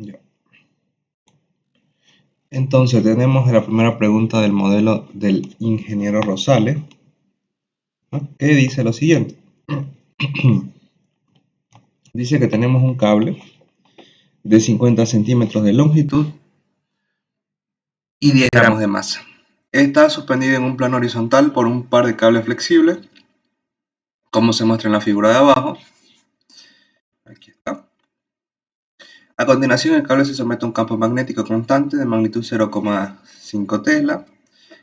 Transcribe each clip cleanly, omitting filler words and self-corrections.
Ya. Entonces tenemos la primera pregunta del modelo del ingeniero Rosales, ¿no? Que dice lo siguiente. Dice que tenemos un cable de 50 centímetros de longitud y 10 gramos de masa. Está suspendido en un plano horizontal por un par de cables flexibles, como se muestra en la figura de abajo. Aquí está. A continuación, el cable se somete a un campo magnético constante de magnitud 0,5 tesla,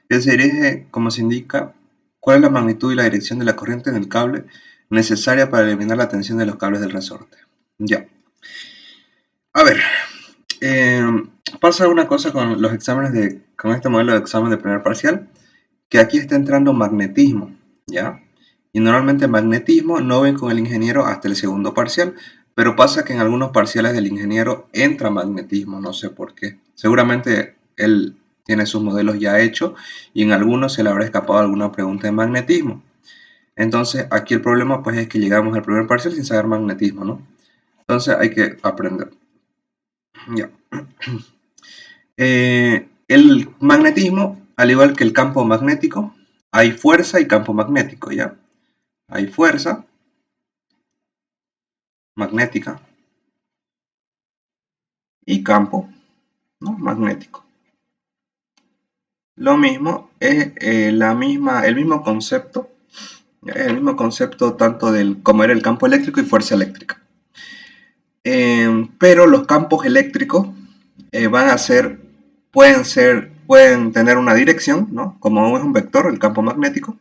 que se dirige, como se indica, cuál es la magnitud y la dirección de la corriente en el cable necesaria para eliminar la tensión de los cables del resorte. Ya. A ver, pasa una cosa con los exámenes con este modelo de examen de primer parcial, que aquí está entrando magnetismo, ¿ya? Y normalmente magnetismo no ven con el ingeniero hasta el segundo parcial, pero pasa que en algunos parciales del ingeniero entra magnetismo, no sé por qué. Seguramente él tiene sus modelos ya hechos y en algunos se le habrá escapado alguna pregunta de magnetismo. Entonces aquí el problema pues es que llegamos al primer parcial sin saber magnetismo, ¿no? Entonces hay que aprender. Ya. El magnetismo, al igual que el campo magnético, hay fuerza y campo magnético, ¿ya? Hay fuerza magnética y campo, ¿no? Magnético. Lo mismo es el mismo concepto, el mismo concepto tanto como era el campo eléctrico y fuerza eléctrica. Pero los campos eléctricos pueden tener una dirección, ¿no? Como es un vector, el campo magnético.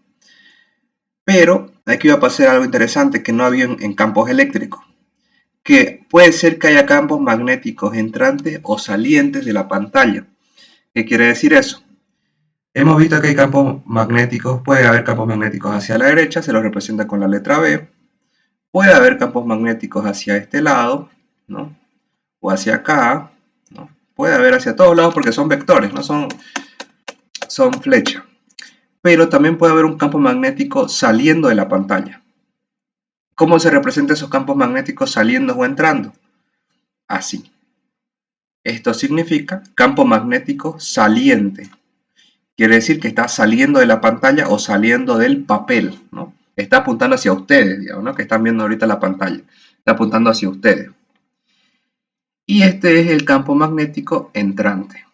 Pero aquí va a pasar algo interesante que no había en campos eléctricos, que puede ser que haya campos magnéticos entrantes o salientes de la pantalla. ¿Qué quiere decir eso? Hemos visto que hay campos magnéticos, puede haber campos magnéticos hacia la derecha, se los representa con la letra B. Puede haber campos magnéticos hacia este lado, ¿no? O hacia acá, ¿no? Puede haber hacia todos lados porque son vectores, no son flechas. Pero también puede haber un campo magnético saliendo de la pantalla. ¿Cómo se representan esos campos magnéticos saliendo o entrando? Así. Esto significa campo magnético saliente. Quiere decir que está saliendo de la pantalla o saliendo del papel, ¿no? Está apuntando hacia ustedes, digamos, ¿no? Que están viendo ahorita la pantalla. Está apuntando hacia ustedes. Y este es el campo magnético entrante.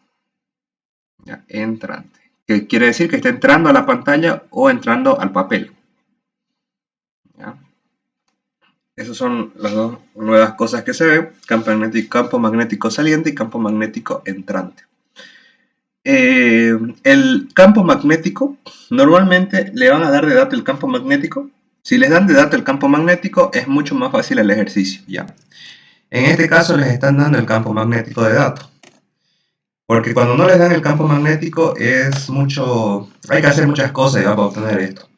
¿Ya? Entrante. Que quiere decir que está entrando a la pantalla o entrando al papel. ¿Ya? Esas son las dos nuevas cosas que se ven: campo magnético saliente y campo magnético entrante. El campo magnético, normalmente le van a dar de dato el campo magnético. Si les dan de dato el campo magnético, es mucho más fácil el ejercicio, ¿ya? En este caso les están dando el campo magnético de dato. Porque cuando no les dan el campo magnético hay que hacer muchas cosas para obtener esto.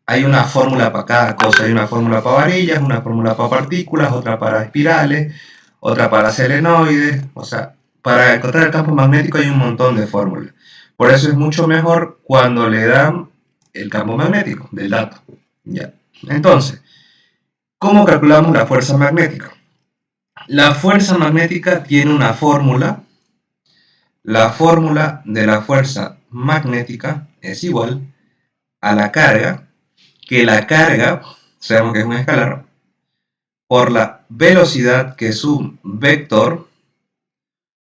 Hay una fórmula para cada cosa, hay una fórmula para varillas, una fórmula para partículas, otra para espirales, otra para solenoides. O sea, para encontrar el campo magnético hay un montón de fórmulas. Por eso es mucho mejor cuando le dan el campo magnético del dato. ¿Ya? Entonces, ¿cómo calculamos la fuerza magnética? La fuerza magnética tiene una fórmula. La fórmula de la fuerza magnética es igual a la carga, que la carga, sabemos que es un escalar, por la velocidad, que es un vector,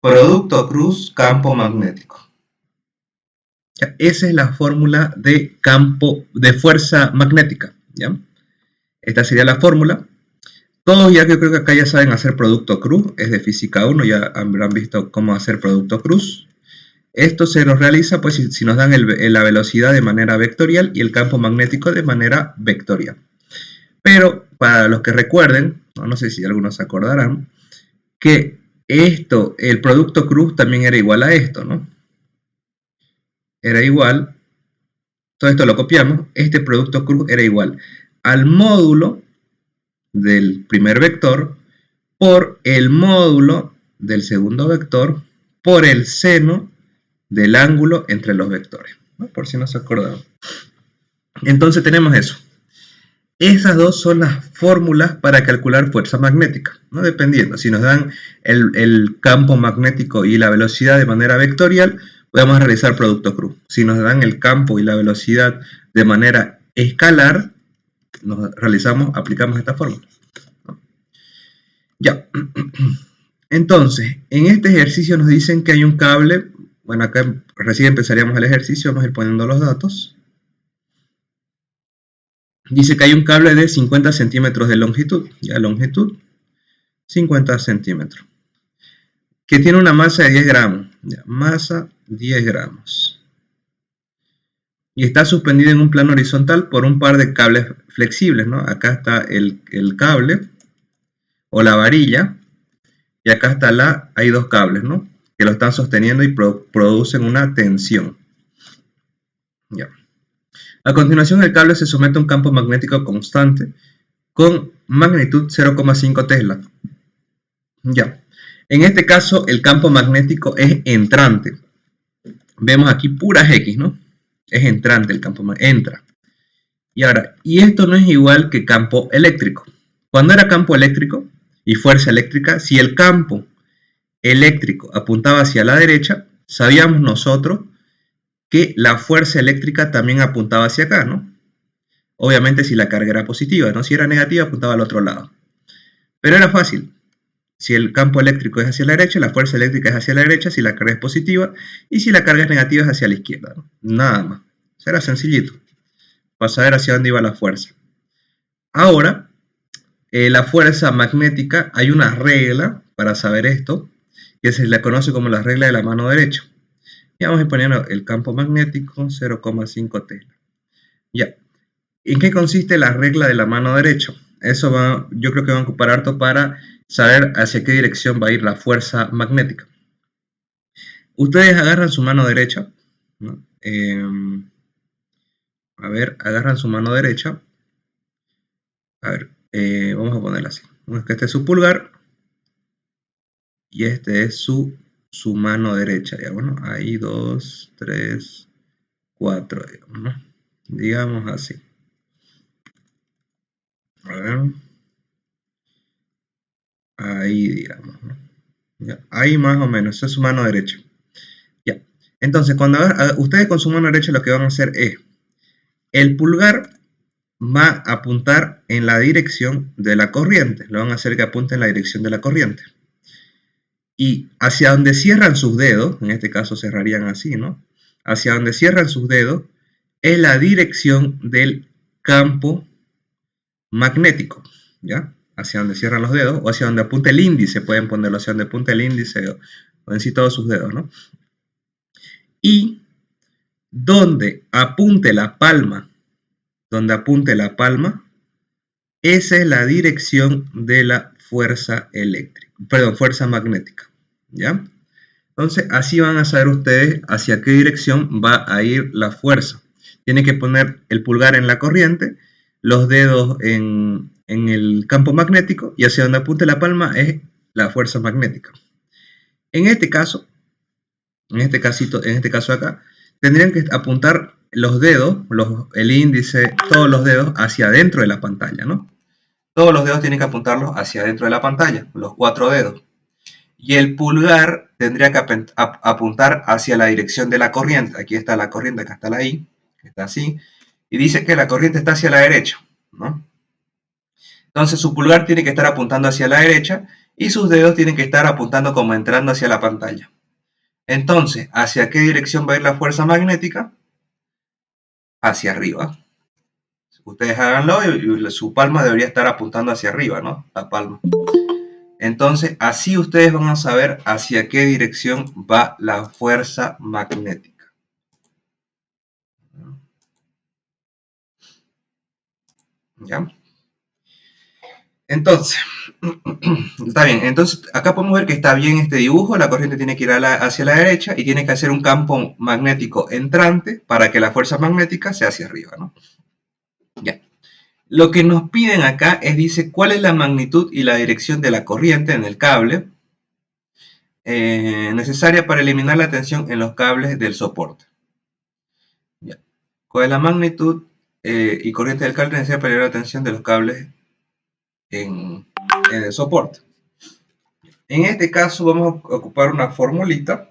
producto cruz campo magnético. Esa es la fórmula de fuerza magnética, ¿ya? Esta sería la fórmula. Todos ya que creo que acá ya saben hacer producto cruz, es de física 1, ya habrán visto cómo hacer producto cruz. Esto se nos realiza pues si nos dan la velocidad de manera vectorial y el campo magnético de manera vectorial. Pero para los que recuerden, no sé si algunos se acordarán, que el producto cruz también era igual a esto, ¿no? Era igual, todo esto lo copiamos, este producto cruz era igual al módulo del primer vector por el módulo del segundo vector por el seno del ángulo entre los vectores, ¿no? Por si no se acordaron. Entonces tenemos eso. Esas dos son las fórmulas para calcular fuerza magnética, ¿no? Dependiendo, si nos dan el campo magnético y la velocidad de manera vectorial, podemos realizar producto cruz. Si nos dan el campo y la velocidad de manera escalar, aplicamos esta fórmula, ¿no? Ya. Entonces, en este ejercicio nos dicen que hay un cable. Bueno, acá recién empezaríamos el ejercicio, vamos a ir poniendo los datos. Dice que hay un cable de 50 centímetros de longitud, ya longitud 50 centímetros, que tiene una masa de 10 gramos, ya, masa 10 gramos, y está suspendido en un plano horizontal por un par de cables flexibles, ¿no? Acá está el cable o la varilla, y acá está hay dos cables, ¿no? Que lo están sosteniendo y producen una tensión. Ya. A continuación, el cable se somete a un campo magnético constante con magnitud 0,5 Tesla. Ya. En este caso, el campo magnético es entrante. Vemos aquí puras X, ¿no? Es entrante el campo magnético, entra. Y ahora, y esto no es igual que campo eléctrico. Cuando era campo eléctrico y fuerza eléctrica, si el campo eléctrico apuntaba hacia la derecha, sabíamos nosotros que la fuerza eléctrica también apuntaba hacia acá, ¿no? Obviamente si la carga era positiva, ¿no? Si era negativa, apuntaba al otro lado. Pero era fácil. Si el campo eléctrico es hacia la derecha, la fuerza eléctrica es hacia la derecha, si la carga es positiva, y si la carga es negativa es hacia la izquierda, ¿no? Nada más. Eso era sencillito, para saber hacia dónde iba la fuerza. Ahora, la fuerza magnética, hay una regla para saber esto, que se le conoce como la regla de la mano derecha. Y vamos a poner el campo magnético 0,5 Tesla. Ya. ¿En qué consiste la regla de la mano derecha? Eso yo creo que va a ocupar harto para saber hacia qué dirección va a ir la fuerza magnética. Ustedes agarran su mano derecha, ¿no? A ver, agarran su mano derecha. A ver, vamos a ponerla así. Que este es su pulgar y este es su mano derecha. Ya, bueno, ahí 2, 3, 4, digamos, ¿no? Digamos así. A ver. Ahí, digamos, ¿no? Ya, ahí más o menos, esa es su mano derecha. Ya. Entonces, cuando ustedes con su mano derecha lo que van a hacer es, el pulgar va a apuntar en la dirección de la corriente, lo van a hacer que apunte en la dirección de la corriente. Y hacia donde cierran sus dedos, en este caso cerrarían así, ¿no? Hacia donde cierran sus dedos es la dirección del campo magnético, ¿ya? Hacia donde cierran los dedos o hacia donde apunta el índice, pueden ponerlo hacia donde apunta el índice o en sí todos sus dedos, ¿no? Y donde apunte la palma, esa es la dirección de la fuerza eléctrica, perdón, fuerza magnética, ¿ya? Entonces, así van a saber ustedes hacia qué dirección va a ir la fuerza. Tienen que poner el pulgar en la corriente, los dedos en el campo magnético y hacia donde apunte la palma es la fuerza magnética. En este caso, en este caso acá, tendrían que apuntar los dedos, el índice, todos los dedos hacia adentro de la pantalla, ¿no? Todos los dedos tienen que apuntarlos hacia adentro de la pantalla, los 4 dedos. Y el pulgar tendría que apuntar hacia la dirección de la corriente. Aquí está la corriente, acá está la I, que está así. Y dice que la corriente está hacia la derecha, ¿no? Entonces su pulgar tiene que estar apuntando hacia la derecha y sus dedos tienen que estar apuntando como entrando hacia la pantalla. Entonces, ¿hacia qué dirección va a ir la fuerza magnética? Hacia arriba. Ustedes háganlo y su palma debería estar apuntando hacia arriba, ¿no? La palma. Entonces, así ustedes van a saber hacia qué dirección va la fuerza magnética. ¿Ya? Entonces, está bien. Entonces, acá podemos ver que está bien este dibujo. La corriente tiene que ir hacia la derecha y tiene que hacer un campo magnético entrante para que la fuerza magnética sea hacia arriba, ¿no? Ya. Lo que nos piden acá dice, ¿cuál es la magnitud y la dirección de la corriente en el cable necesaria para eliminar la tensión en los cables del soporte? Ya. ¿Cuál es la magnitud y corriente del cable necesaria para elevar la tensión de los cables en el soporte. En este caso vamos a ocupar una formulita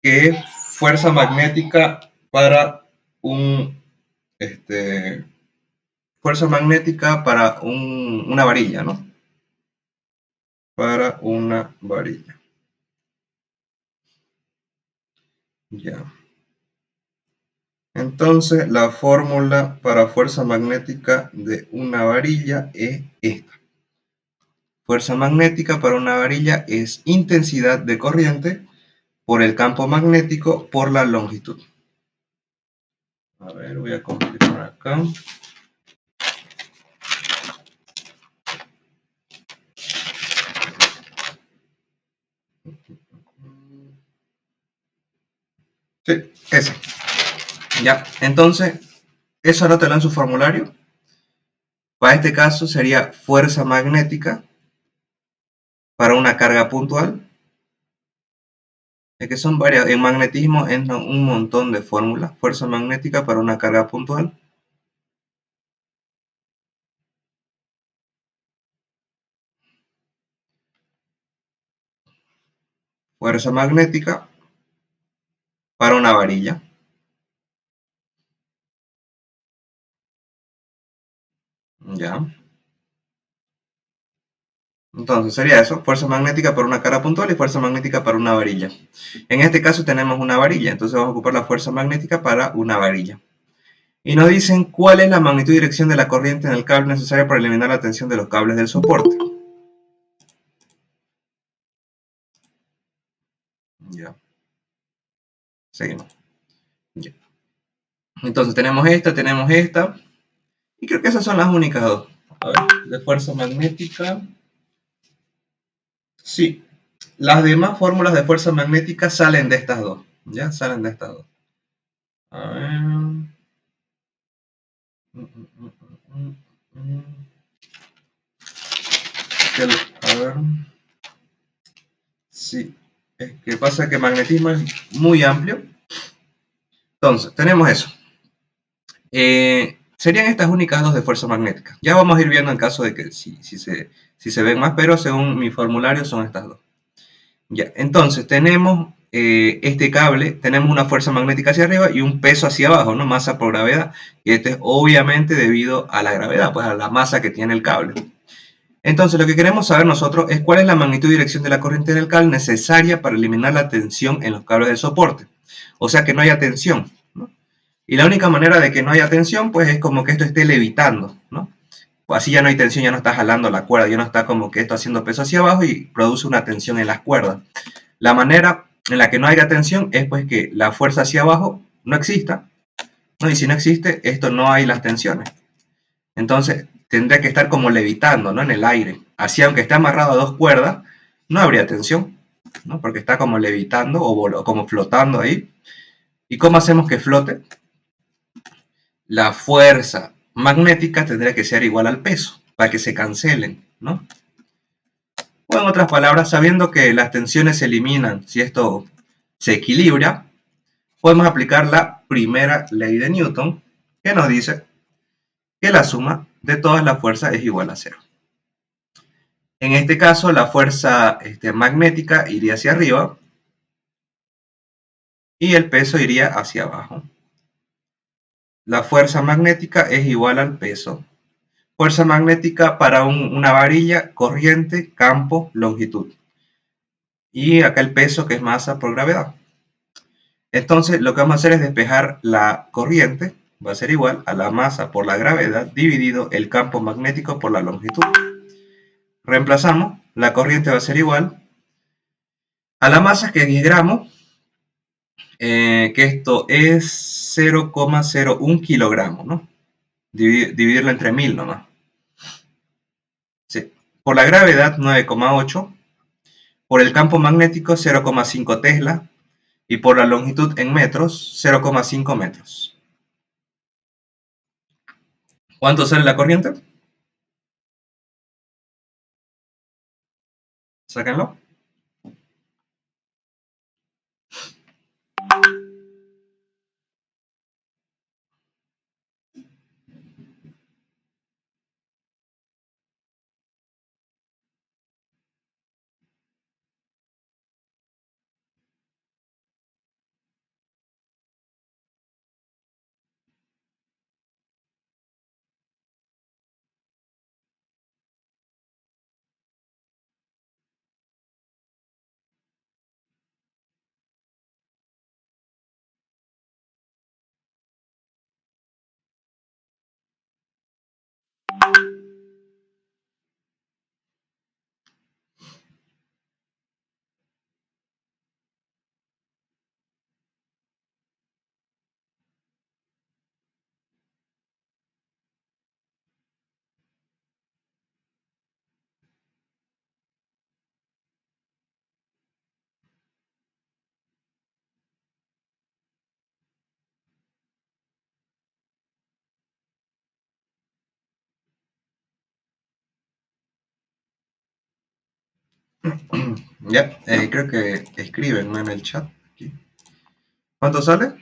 que es fuerza magnética para un fuerza magnética para una varilla, ¿no? Para una varilla. Ya. Entonces, la fórmula para fuerza magnética de una varilla es esta. Fuerza magnética para una varilla es intensidad de corriente por el campo magnético por la longitud. A ver, voy a confirmar acá. Sí, esa. Ya, entonces, eso anótalo en su formulario. Para este caso sería fuerza magnética para una carga puntual. Es que son varias. En magnetismo entran un montón de fórmulas. Fuerza magnética para una carga puntual. Fuerza magnética para una varilla. Ya. Entonces sería eso, fuerza magnética para una carga puntual y fuerza magnética para una varilla. En este caso tenemos una varilla, entonces vamos a ocupar la fuerza magnética para una varilla. Y nos dicen cuál es la magnitud y dirección de la corriente en el cable necesaria para eliminar la tensión de los cables del soporte. Ya. Seguimos. Ya. Entonces tenemos esta, y creo que esas son las únicas dos. A ver, de fuerza magnética. Sí, las demás fórmulas de fuerza magnética salen de estas dos. Ya, salen de estas dos. A ver. A ver. Sí, es que pasa que magnetismo es muy amplio. Entonces, tenemos eso. Serían estas únicas dos de fuerza magnética. Ya vamos a ir viendo en caso de que si se ven más, pero según mi formulario son estas dos. Ya, entonces tenemos este cable, tenemos una fuerza magnética hacia arriba y un peso hacia abajo, ¿no? Masa por gravedad. Y este es obviamente debido a la gravedad, pues a la masa que tiene el cable. Entonces, lo que queremos saber nosotros es cuál es la magnitud y dirección de la corriente del cable necesaria para eliminar la tensión en los cables de soporte. O sea, que no haya tensión, ¿no? Y la única manera de que no haya tensión, pues es como que esto esté levitando, ¿no? Pues así ya no hay tensión, ya no está jalando la cuerda, ya no está como que esto haciendo peso hacia abajo y produce una tensión en las cuerdas. La manera en la que no haya tensión es pues que la fuerza hacia abajo no exista, ¿no? Y si no existe, esto no hay las tensiones. Entonces tendría que estar como levitando, ¿no? En el aire. Así, aunque esté amarrado a dos cuerdas, no habría tensión, ¿no? Porque está como levitando o como flotando ahí. ¿Y cómo hacemos que flote? La fuerza magnética tendría que ser igual al peso para que se cancelen, ¿no? O en otras palabras, sabiendo que las tensiones se eliminan si esto se equilibra, podemos aplicar la primera ley de Newton, que nos dice que la suma de todas las fuerzas es igual a cero. En este caso, la fuerza magnética iría hacia arriba y el peso iría hacia abajo. La fuerza magnética es igual al peso. Fuerza magnética para una varilla, corriente, campo, longitud. Y acá el peso, que es masa por gravedad. Entonces, lo que vamos a hacer es despejar la corriente. Va a ser igual a la masa por la gravedad dividido el campo magnético por la longitud. Reemplazamos. La corriente va a ser igual a la masa, que es 10 gramos, que esto es 0,01 kilogramos, ¿no? Dividirlo entre 1000 nomás. Sí. Por la gravedad, 9,8. Por el campo magnético, 0,5 tesla. Y por la longitud en metros, 0,5 metros. ¿Cuánto sale la corriente? Sáquenlo. Ya, creo que escriben, ¿no? En el chat. Aquí. ¿Cuánto sale?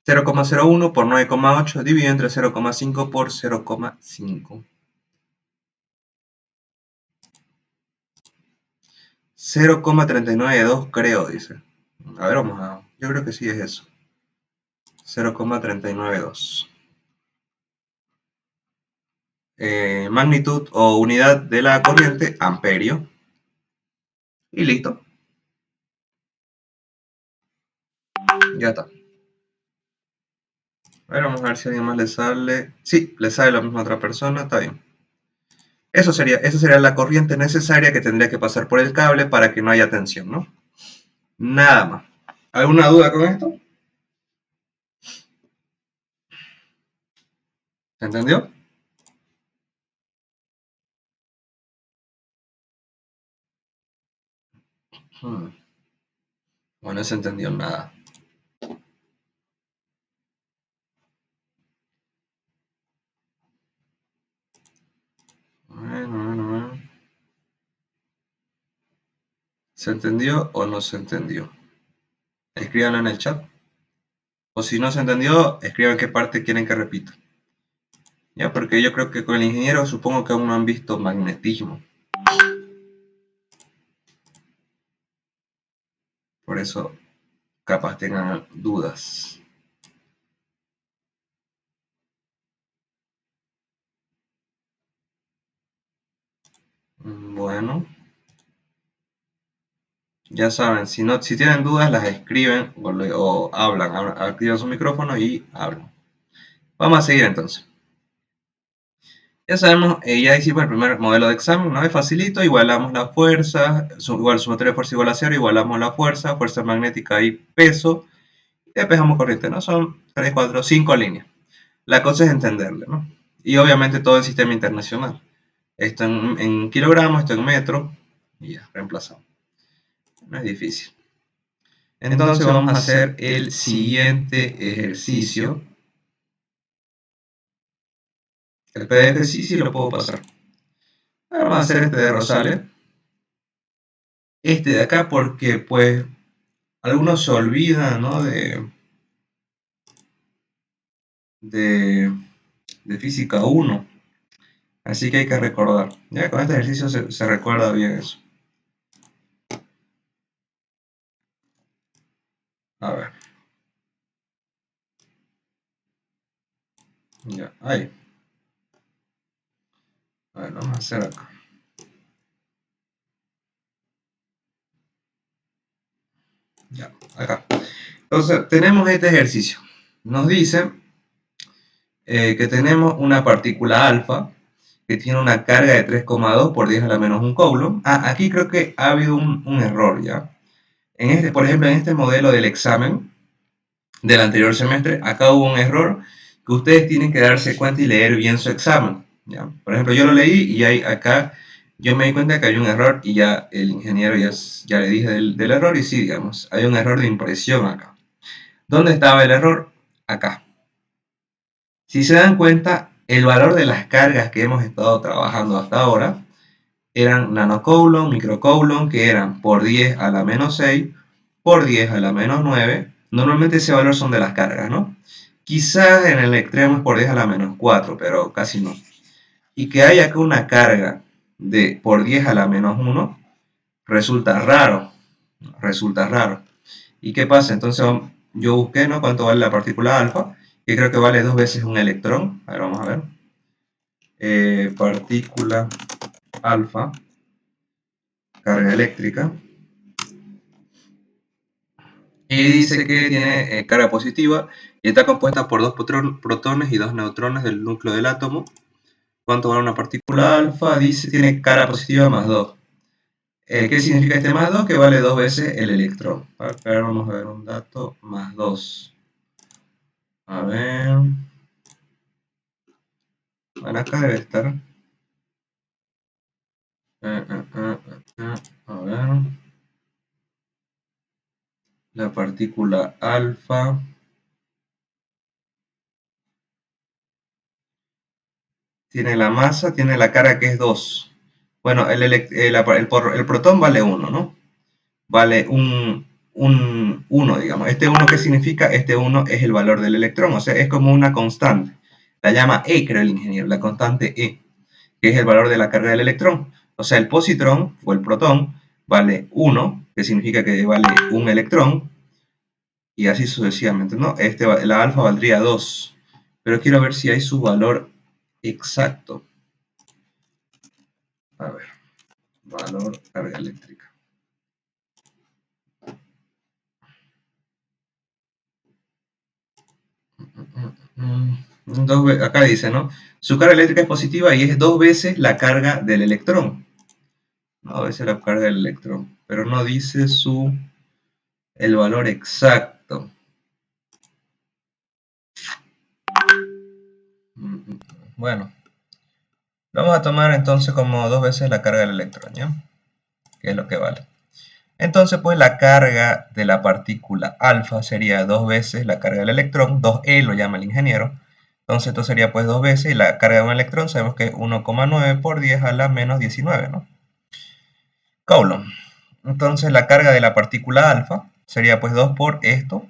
0,01 por 9,8 dividido entre 0,5 por 0,5. 0,392 creo, dice. A ver, vamos a... Yo creo que sí es eso. 0,392. Magnitud o unidad de la corriente, amperio. Y listo. Ya está. A ver, vamos a ver si a alguien más le sale. Sí, le sale la misma otra persona, está bien. Esa sería la corriente necesaria que tendría que pasar por el cable para que no haya tensión, ¿no? Nada más. ¿Alguna duda con esto? ¿Se entendió? Hmm. Bueno, no se entendió nada. Bueno. ¿Se entendió o no se entendió? Escríbanlo en el chat. O si no se entendió, escriban qué parte quieren que repita. Ya, porque yo creo que con el ingeniero supongo que aún no han visto magnetismo. Por eso capaz tengan dudas. Bueno, ya saben, si tienen dudas las escriben o hablan, activan su micrófono y hablan. Vamos a seguir entonces. Ya sabemos, ya hicimos el primer modelo de examen, ¿no? Es facilito, igualamos la fuerza, igual sumatoria de fuerza igual a cero, igualamos la fuerza magnética y peso, y despejamos corriente, ¿no? Son 3, 4, 5 líneas. La cosa es entenderle, ¿no? Y obviamente todo el sistema internacional. Esto en kilogramos, esto en metros, y ya, reemplazamos. No es difícil. Entonces vamos a hacer el siguiente ejercicio. El PDF sí lo puedo pasar. Ahora vamos a hacer este de Rosales. Este de acá porque pues algunos se olvidan, ¿no? de, de física 1. Así que hay que recordar. Ya con este ejercicio se recuerda bien eso. A ver. Ya, ahí. A ver, vamos a hacer acá. Ya, acá. Entonces, tenemos este ejercicio. Nos dice que tenemos una partícula alfa que tiene una carga de 3,2 por 10 a la menos un coulomb. Aquí creo que ha habido un error ya. Por ejemplo, en este modelo del examen del anterior semestre, acá hubo un error que ustedes tienen que darse cuenta y leer bien su examen. ¿Ya? Por ejemplo, yo lo leí y acá yo me di cuenta que hay un error y ya el ingeniero ya le dije del error y sí, digamos, hay un error de impresión acá. ¿Dónde estaba el error? Acá. Si se dan cuenta, el valor de las cargas que hemos estado trabajando hasta ahora eran nanocoulomb, microcoulomb, que eran por 10 a la menos 6, por 10 a la menos 9. Normalmente ese valor son de las cargas, ¿no? Quizás en el extremo es por 10 a la menos 4, pero casi no. Y que haya acá una carga de por 10 a la menos 1, resulta raro. Resulta raro. ¿Y qué pasa? Entonces yo busqué, ¿no? Cuánto vale la partícula alfa, que creo que vale 2 veces un electrón. A ver, vamos a ver. Partícula alfa, carga eléctrica. Y dice que tiene carga positiva y está compuesta por dos protones y dos neutrones del núcleo del átomo. ¿Cuánto vale una partícula alfa? Dice tiene carga positiva más 2. ¿Qué significa este más 2? Que vale 2 veces el electrón. Ahora vamos a ver un dato más 2. A ver. Bueno, acá debe estar. A ver. La partícula alfa. tiene la masa, tiene la carga que es 2. Bueno, el protón vale 1, ¿no? Vale un 1, digamos. Este 1, ¿qué significa? Este 1 es el valor del electrón, o sea, es como una constante. La llama E, creo el ingeniero, la constante E, que es el valor de la carga del electrón. O sea, el positrón o el protón vale 1, que significa que vale un electrón, y así sucesivamente, ¿no? La alfa valdría 2, pero quiero ver si hay su valor exacto. A ver, valor carga eléctrica. Acá dice, ¿no? Su carga eléctrica es positiva y es 2 veces la carga del electrón. 2 veces la carga del electrón, pero no dice el valor exacto. Bueno, lo vamos a tomar entonces como 2 veces la carga del electrón, ¿ya? Que es lo que vale. Entonces, pues la carga de la partícula alfa sería 2 veces la carga del electrón, 2e lo llama el ingeniero. Entonces esto sería pues 2 veces, y la carga de un electrón sabemos que es 1,9 por 10 a la menos 19, ¿no? Coulomb. Entonces la carga de la partícula alfa sería pues 2 por esto,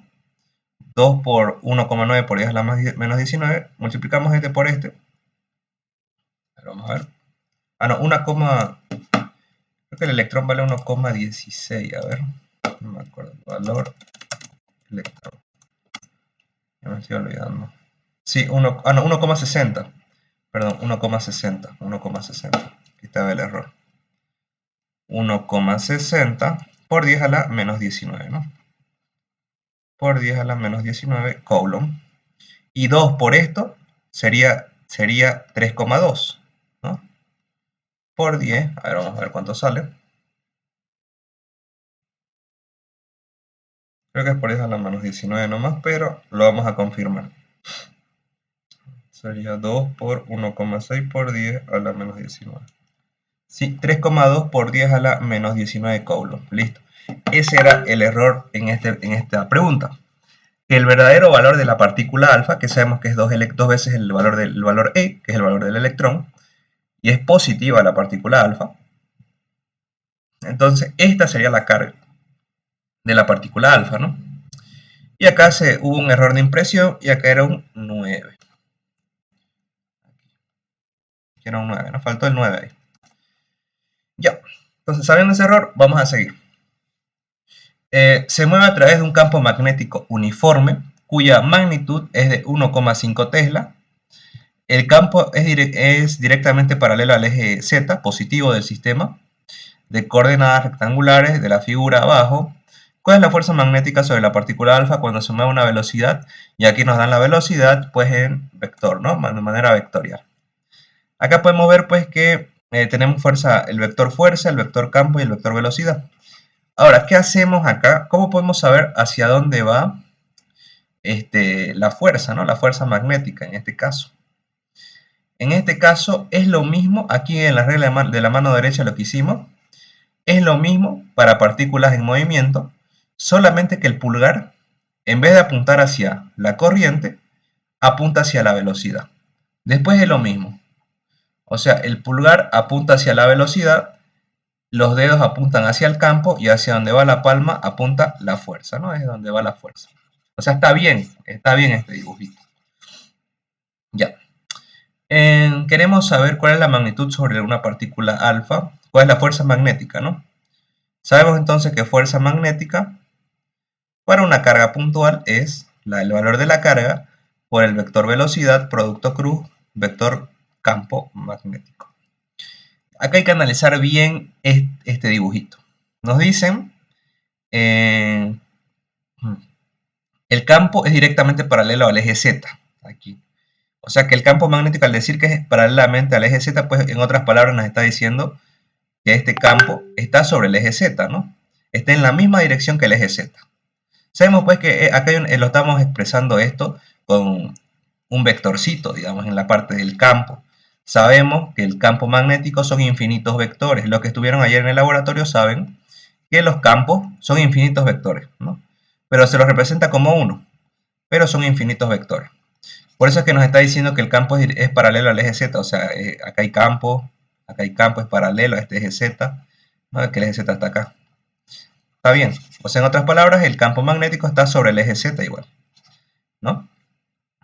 2 por 1,9 por 10 a la menos 19, multiplicamos este por este. Vamos a ver. Ah, no, creo que el electrón vale 1,16, a ver, no me acuerdo, el valor electrón. Ya me estoy olvidando. Sí, 1,60. Perdón, 1,60. Aquí estaba el error. 1,60 por 10 a la menos 19, ¿no? Por 10 a la menos 19 Coulomb. Y 2 por esto sería 3,2, ¿no? Por 10, a ver, vamos a ver cuánto sale. Creo que es por 10 a la menos 19 nomás, pero lo vamos a confirmar. Sería 2 por 1,6 por 10 a la menos 19. Sí, 3,2 por 10 a la menos 19 Coulomb. Listo. Ese era el error en esta pregunta. Que el verdadero valor de la partícula alfa, que sabemos que es 2 veces el valor E, que es el valor del electrón, y es positiva la partícula alfa, entonces esta sería la carga de la partícula alfa, ¿no? Y acá hubo un error de impresión y acá era un 9. Aquí era un 9, nos faltó el 9 ahí. Ya, entonces sabiendo ese error, vamos a seguir. Se mueve a través de un campo magnético uniforme, cuya magnitud es de 1,5 Tesla. El campo es directamente paralelo al eje Z, positivo del sistema, de coordenadas rectangulares de la figura abajo. ¿Cuál es la fuerza magnética sobre la partícula alfa cuando se mueve a una velocidad? Y aquí nos dan la velocidad pues en vector, ¿no? De manera vectorial. Acá podemos ver pues que tenemos el vector fuerza, el vector campo y el vector velocidad. Ahora, ¿qué hacemos acá? ¿Cómo podemos saber hacia dónde va la fuerza, ¿no? La fuerza magnética en este caso. En este caso es lo mismo, aquí en la regla de la mano derecha lo que hicimos, es lo mismo para partículas en movimiento, solamente que el pulgar, en vez de apuntar hacia la corriente, apunta hacia la velocidad. Después es lo mismo, o sea, el pulgar apunta hacia la velocidad, los dedos apuntan hacia el campo y hacia donde va la palma apunta la fuerza, ¿no? Es donde va la fuerza. O sea, está bien este dibujito. Ya. Queremos saber cuál es la magnitud sobre una partícula alfa, cuál es la fuerza magnética, ¿no? Sabemos entonces que fuerza magnética para una carga puntual es el valor de la carga por el vector velocidad, producto cruz, vector campo magnético. Acá hay que analizar bien este dibujito. Nos dicen, el campo es directamente paralelo al eje Z, aquí. O sea que el campo magnético, al decir que es paralelamente al eje Z, pues en otras palabras nos está diciendo que este campo está sobre el eje Z, ¿no? Está en la misma dirección que el eje Z. Sabemos pues que acá lo estamos expresando esto con un vectorcito, digamos, en la parte del campo. Sabemos que el campo magnético son infinitos vectores. Los que estuvieron ayer en el laboratorio saben que los campos son infinitos vectores, ¿no? Pero se los representa como uno, pero son infinitos vectores. Por eso es que nos está diciendo que el campo es paralelo al eje Z, o sea, acá hay campo, es paralelo a este eje Z, ¿no? Que el eje Z está acá. Está bien, o sea, en otras palabras, el campo magnético está sobre el eje Z igual, ¿no?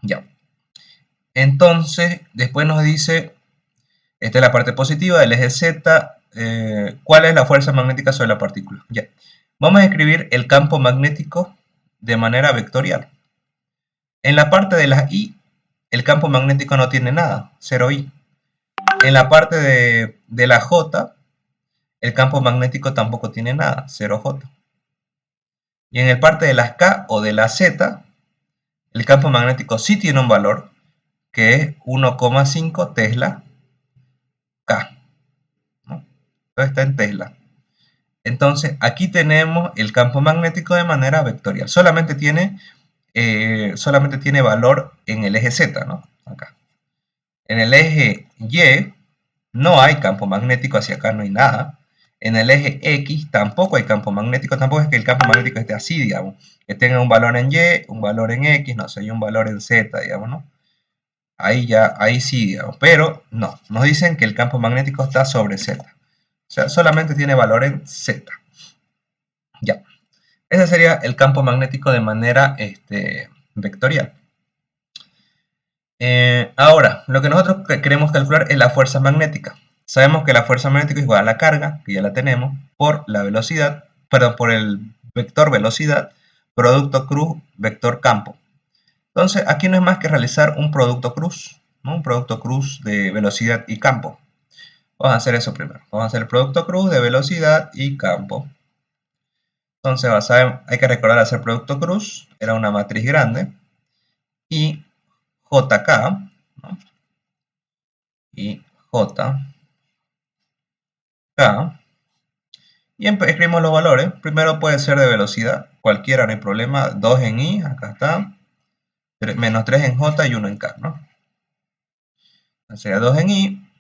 Ya. Entonces, después nos dice, esta es la parte positiva del eje Z, ¿cuál es la fuerza magnética sobre la partícula? Ya. Vamos a escribir el campo magnético de manera vectorial. En la parte de la I, el campo magnético no tiene nada, 0I. En la parte de la J, el campo magnético tampoco tiene nada, 0J. Y en el parte de las K o de la Z, el campo magnético sí tiene un valor, que es 1,5 Tesla K, ¿no? Entonces está en Tesla. Entonces aquí tenemos el campo magnético de manera vectorial. Solamente tiene valor en el eje Z, ¿no? Acá. En el eje Y no hay campo magnético, hacia acá no hay nada. En el eje X tampoco hay campo magnético, tampoco es que el campo magnético esté así, digamos, que tenga un valor en Y, un valor en X, no sé, y un valor en Z, digamos, ¿no? Ahí sí, digamos, pero no, nos dicen que el campo magnético está sobre Z, o sea, solamente tiene valor en Z. Ya, ese sería el campo magnético de manera vectorial. Ahora, lo que nosotros queremos calcular es la fuerza magnética. Sabemos que la fuerza magnética es igual a la carga, que ya la tenemos, por la velocidad, perdón, por el vector velocidad, producto cruz, vector campo. Entonces, aquí no es más que realizar un producto cruz, ¿no? Un producto cruz de velocidad y campo. Vamos a hacer eso primero. Vamos a hacer el producto cruz de velocidad y campo. Entonces, hay que recordar hacer producto cruz, era una matriz grande, y JK, ¿no? Y JK, y escribimos los valores. Primero puede ser de velocidad, cualquiera, no hay problema. 2 en I, acá está, menos 3 en J y 1 en K, ¿no? Sería 2 en I,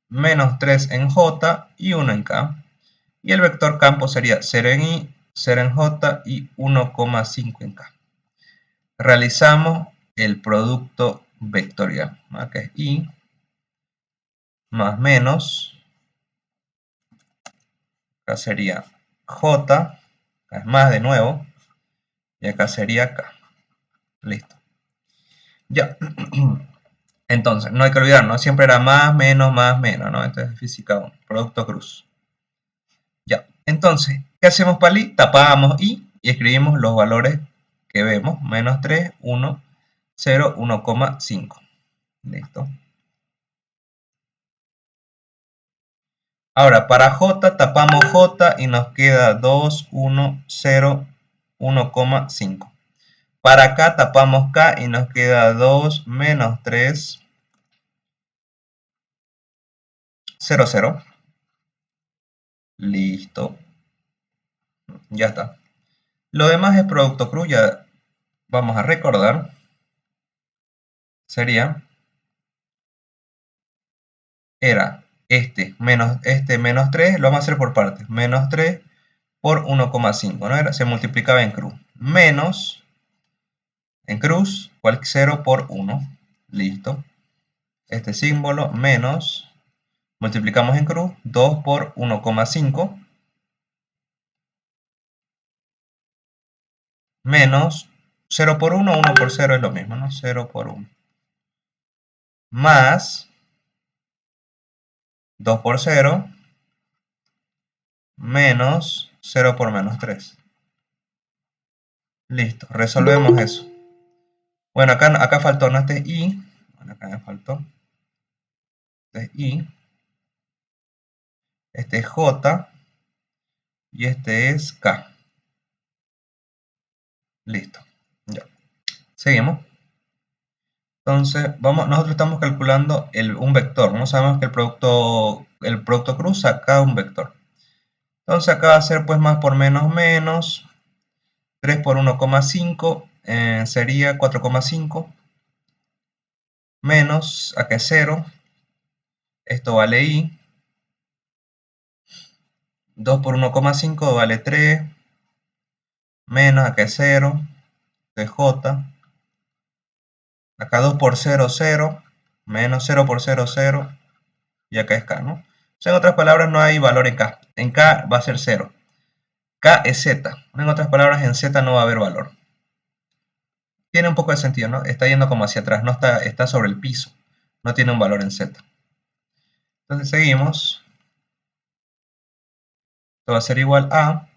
menos 3 en J y 1 en K. Y el vector campo sería 0 en I, 0 en J y 1,5 en K. Realizamos el producto vectorial, ¿no? Que es I más menos, acá sería J, acá es más de nuevo, y acá sería K. Listo. Ya. Entonces, no hay que olvidar, ¿no? Siempre era más, menos, ¿no? Entonces, física 1, producto cruz. Ya. Entonces, ¿qué hacemos para I? Tapamos I y escribimos los valores que vemos. Menos 3, 1, 0, 1,5. Listo. Ahora, para J, tapamos J y nos queda 2, 1, 0, 1,5. Para acá tapamos K y nos queda 2, menos 3, 0, 0. Listo. Ya está. Lo demás es producto cruz, ya vamos a recordar. Sería, era menos 3, lo vamos a hacer por partes. Menos 3 por 1,5, ¿no? Se multiplicaba en cruz. Menos, en cruz, 0 por 1. Listo. Este símbolo, menos, multiplicamos en cruz, 2 por 1,5. Menos 0 por 1, 1 por 0 es lo mismo, ¿no? 0 por 1. Más 2 por 0, menos 0 por menos 3. Listo, resolvemos eso. Bueno, acá faltó, ¿no? Este es I. Bueno, acá me faltó. Este es I. Este es J. Y este es K. Listo. Ya. Seguimos. Entonces, nosotros estamos calculando un vector, ¿no? Sabemos que el producto cruz saca un vector. Entonces acá va a ser pues más por menos menos. 3 por 1,5 sería 4,5. Menos, acá es 0. Esto vale I. 2 por 1,5 vale 3. Menos, acá es 0. Esto es J. Acá 2 por 0, 0, menos 0 por 0, 0, y acá es K, ¿no? O sea, en otras palabras, no hay valor en K. En K va a ser 0. K es Z. En otras palabras, en Z no va a haber valor. Tiene un poco de sentido, ¿no? Está yendo como hacia atrás, no está sobre el piso. No tiene un valor en Z. Entonces seguimos. Esto va a ser igual a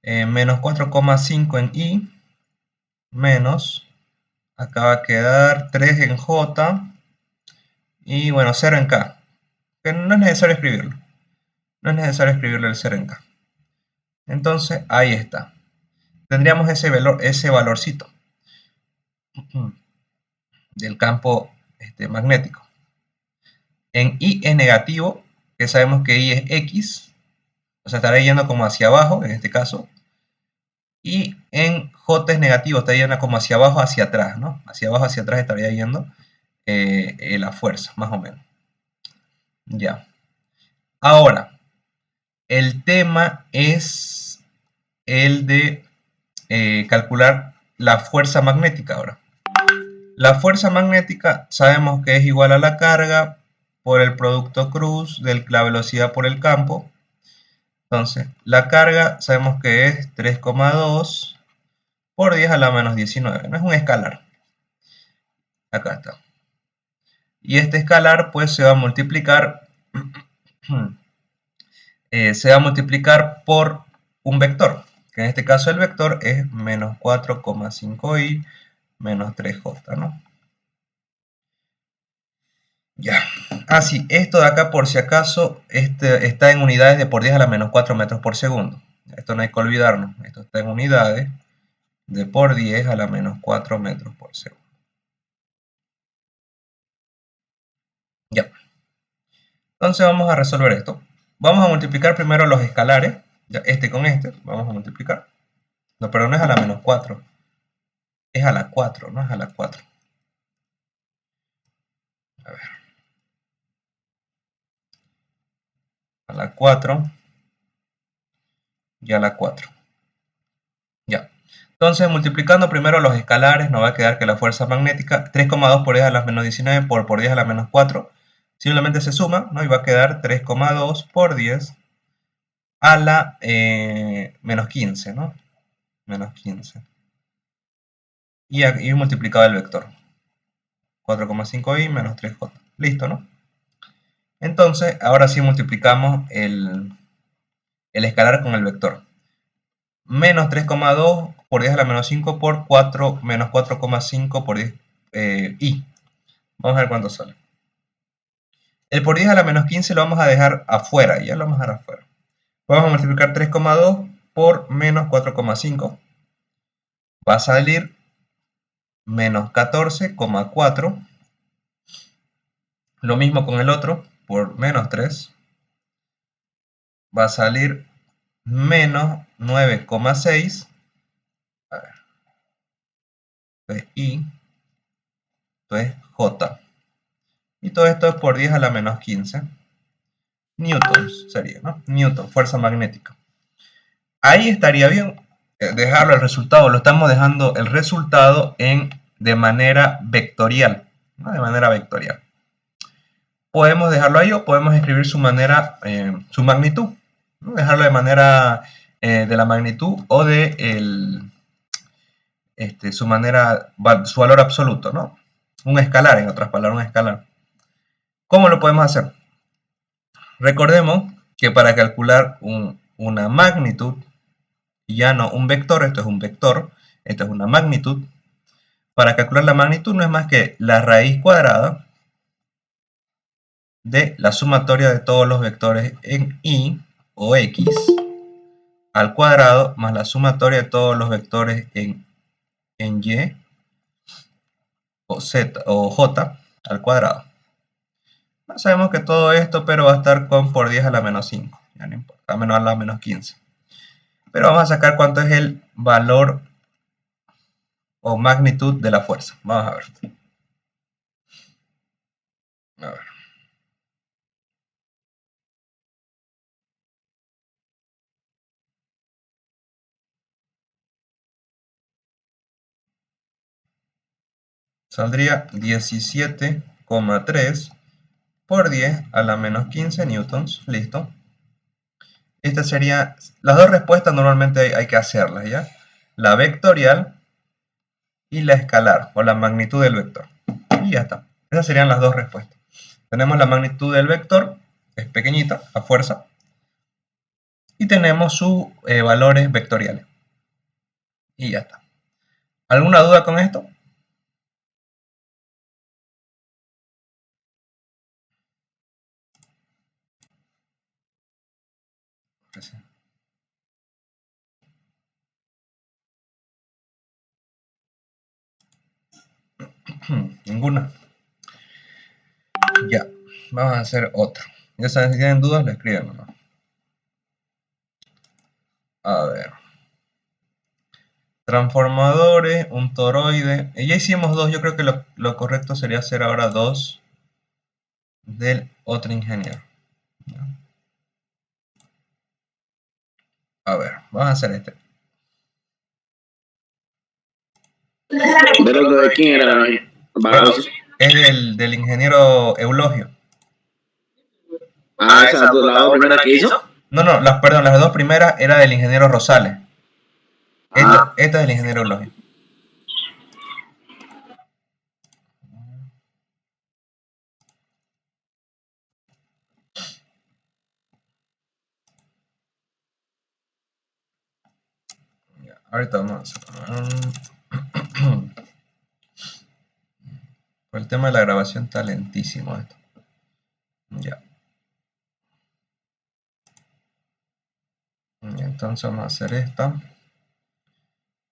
menos 4,5 en I, menos, acá va a quedar 3 en J, y bueno, 0 en K. Que no es necesario escribirlo. No es necesario escribirle el 0 en K. Entonces, ahí está. Tendríamos ese valorcito del campo magnético. En I es negativo, que sabemos que I es X, o sea, estará yendo como hacia abajo, en este caso. Y en J es negativo, estaría yendo como hacia abajo, hacia atrás, ¿no? Hacia abajo, hacia atrás estaría yendo la fuerza, más o menos. Ya. Ahora, el tema es el de calcular la fuerza magnética ahora. La fuerza magnética sabemos que es igual a la carga por el producto cruz de la velocidad por el campo. Entonces, la carga sabemos que es 3,2 por 10 a la menos 19. No es un escalar. Acá está. Y este escalar pues se va a multiplicar por un vector, que en este caso el vector es menos 4,5i menos 3j, ¿no? Ya. Ah, sí, esto de acá por si acaso está en unidades de por 10 a la menos 4 metros por segundo. Esto no hay que olvidarnos. Esto está en unidades de por 10 a la menos 4 metros por segundo. Ya. Entonces vamos a resolver esto. Vamos a multiplicar primero los escalares. Ya, este con este. Vamos a multiplicar. No, pero no es a la menos 4. Es a la 4, no es a la 4. A ver. A la 4 y a la 4. Ya. Entonces, multiplicando primero los escalares, nos va a quedar que la fuerza magnética, 3,2 por 10 a la menos 19 por 10 a la menos 4, simplemente se suma, ¿no? Y va a quedar 3,2 por 10 a la menos 15, ¿no? Menos 15. Y multiplicado el vector. 4,5i menos 3j. Listo, ¿no? Entonces, ahora sí multiplicamos el escalar con el vector. Menos 3,2 por 10 a la menos 5 por 4 menos 4,5 por 10 i. Vamos a ver cuánto sale. El por 10 a la menos 15 lo vamos a dejar afuera, ya lo vamos a dejar afuera. Vamos a multiplicar 3,2 por menos 4,5. Va a salir menos 14,4. Lo mismo con el otro, por menos 3. Va a salir menos 9,6. A ver. Entonces I, entonces J. Y todo esto es por 10 a la menos 15. Newtons sería, ¿no? Newton, fuerza magnética. Ahí estaría bien dejarlo el resultado. Lo estamos dejando el resultado de manera vectorial, ¿no? De manera vectorial. Podemos dejarlo ahí o podemos escribir su magnitud, ¿no? Dejarlo de manera de la magnitud o de su valor absoluto, ¿no? Un escalar, en otras palabras, un escalar. ¿Cómo lo podemos hacer? Recordemos que para calcular una magnitud, ya no un vector, esto es un vector, esto es una magnitud. Para calcular la magnitud no es más que la raíz cuadrada de la sumatoria de todos los vectores en y o x al cuadrado más la sumatoria de todos los vectores en y o z o j al cuadrado. No sabemos que todo esto, pero va a estar con por 10 a la menos 5, ya no importa, a menos a la menos 15. Pero vamos a sacar cuánto es el valor o magnitud de la fuerza. Vamos a ver. A ver. Saldría 17,3 por 10 a la menos 15 newtons. Listo. Estas serían las dos respuestas. Normalmente hay que hacerlas, ¿ya? La vectorial y la escalar, o la magnitud del vector. Y ya está. Esas serían las dos respuestas. Tenemos la magnitud del vector, que es pequeñita, a fuerza. Y tenemos sus valores vectoriales. Y ya está. ¿Alguna duda con esto? Ninguna. Ya, vamos a hacer otro. Ya saben, si tienen dudas, lo escriben nomás. A ver. Transformadores, un toroide. Ya hicimos dos, yo creo que lo correcto sería hacer ahora dos del otro ingeniero. A ver, vamos a hacer este. ¿De quién era? Es del ingeniero Eulogio. Esa la dos primeras que hizo. No, perdón, las dos primeras era del ingeniero Rosales. Esta es del ingeniero Eulogio. Ahorita vamos a Por el tema de la grabación está lentísimo esto. Ya. Entonces vamos a hacer esta.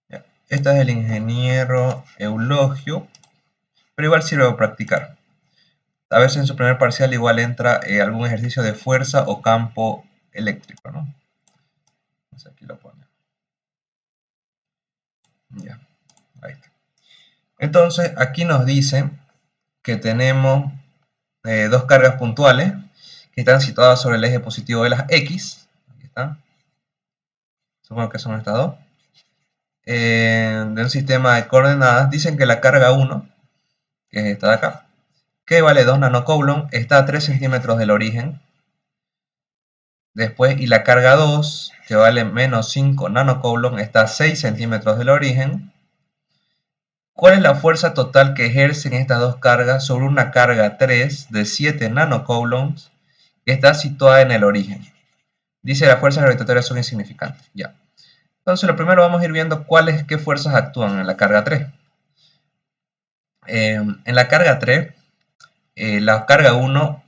Ya. Esta es del ingeniero Eulogio, pero igual sirve para practicar. A veces en su primer parcial igual entra algún ejercicio de fuerza o campo eléctrico, ¿no? Entonces aquí lo ponemos. Ya, ahí está. Entonces aquí nos dice que tenemos dos cargas puntuales que están situadas sobre el eje positivo de las X. Aquí están. Supongo que son estas dos. De un sistema de coordenadas, dicen que la carga 1, que es esta de acá, que vale 2 nanocoulomb, está a 3 centímetros del origen. Después, y la carga 2, que vale menos 5 nanocoulomb, está a 6 centímetros del origen. ¿Cuál es la fuerza total que ejercen estas dos cargas sobre una carga 3 de 7 nanocoulombs que está situada en el origen? Dice las fuerzas gravitatorias son insignificantes. Ya. Entonces, lo primero vamos a ir viendo qué fuerzas actúan en la carga 3. En la carga 3, la carga 1,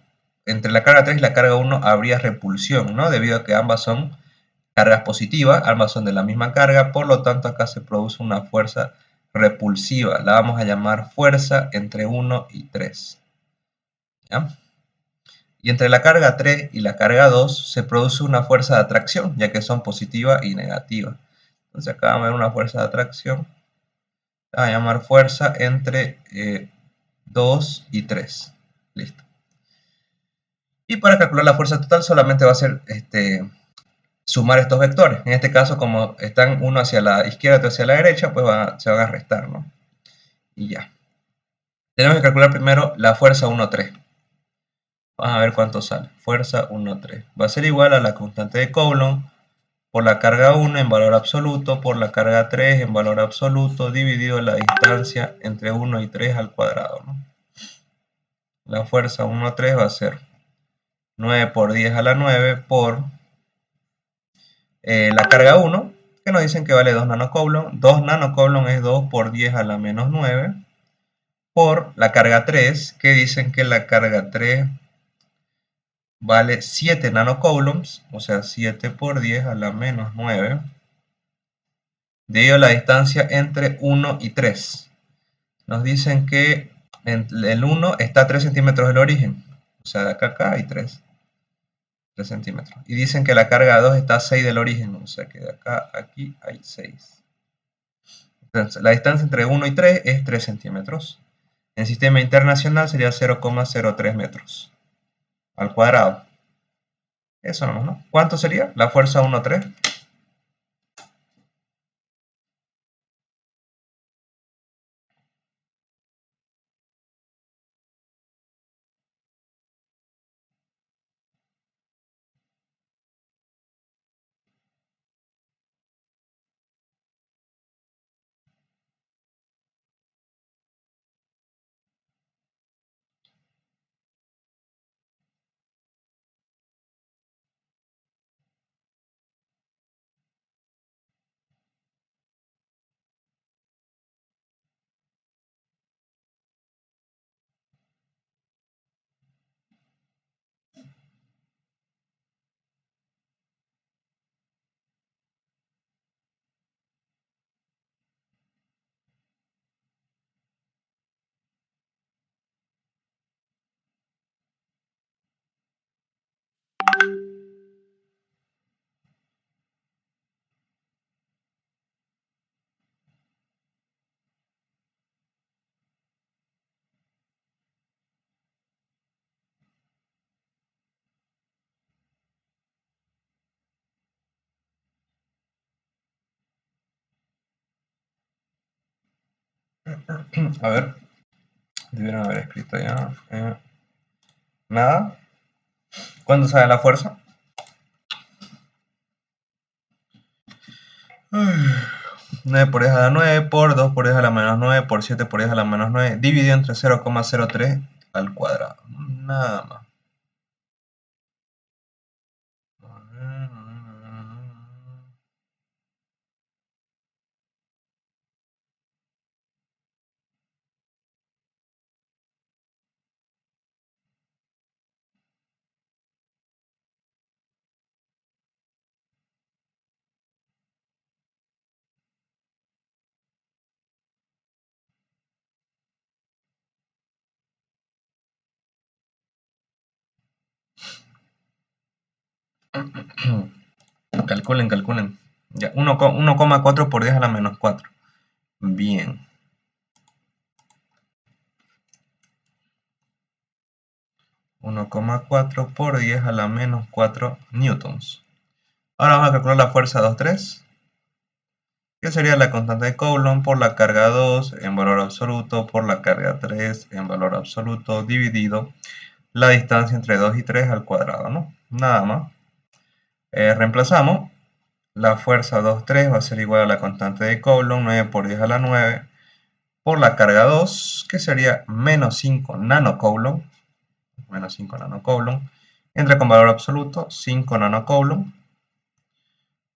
entre la carga 3 y la carga 1 habría repulsión, ¿no? Debido a que ambas son cargas positivas, ambas son de la misma carga, por lo tanto acá se produce una fuerza repulsiva. La vamos a llamar fuerza entre 1 y 3. ¿Ya? Y entre la carga 3 y la carga 2 se produce una fuerza de atracción, ya que son positiva y negativa. Entonces acá vamos a ver una fuerza de atracción. La vamos a llamar fuerza entre 2 y 3. Listo. Y para calcular la fuerza total solamente va a ser sumar estos vectores. En este caso, como están uno hacia la izquierda y otro hacia la derecha, pues se van a restar, ¿no? Y ya. Tenemos que calcular primero la fuerza 1,3. Vamos a ver cuánto sale. Fuerza 1,3. Va a ser igual a la constante de Coulomb por la carga 1 en valor absoluto por la carga 3 en valor absoluto dividido la distancia entre 1 y 3 al cuadrado, ¿no? La fuerza 1,3 va a ser 9 por 10 a la 9 por la carga 1, que nos dicen que vale 2 nanocoulomb. 2 nanocoulomb es 2 por 10 a la menos 9 por la carga 3, que dicen que la carga 3 vale 7 nanocoulombs, o sea 7 por 10 a la menos 9, debido a la distancia entre 1 y 3. Nos dicen que el 1 está a 3 centímetros del origen, o sea de acá a acá hay 3 centímetros. Y dicen que la carga 2 está a 6 del origen, o sea que de acá a aquí hay 6. Entonces, la distancia entre 1 y 3 es 3 centímetros. En sistema internacional sería 0,03 metros al cuadrado. Eso nomás, ¿no? ¿Cuánto sería la fuerza 1,3? A ver, debieron haber escrito ya. Nada. ¿Cuánto sale la fuerza? 9 por 10 a la 9 por 2 por 10 a la menos 9 por 7 por 10 a la menos 9 dividido entre 0,03 al cuadrado. Nada más. Calculen. Ya, 1,4 por 10 a la menos 4. Bien. 1,4 por 10 a la menos 4 newtons. Ahora vamos a calcular la fuerza 2,3, que sería la constante de Coulomb por la carga 2 en valor absoluto por la carga 3 en valor absoluto dividido la distancia entre 2 y 3 al cuadrado, ¿no? Nada más. Reemplazamos. La fuerza 2,3 va a ser igual a la constante de Coulomb, 9 por 10 a la 9, por la carga 2, que sería menos 5 nanocoulomb, entra con valor absoluto, 5 nanocoulomb,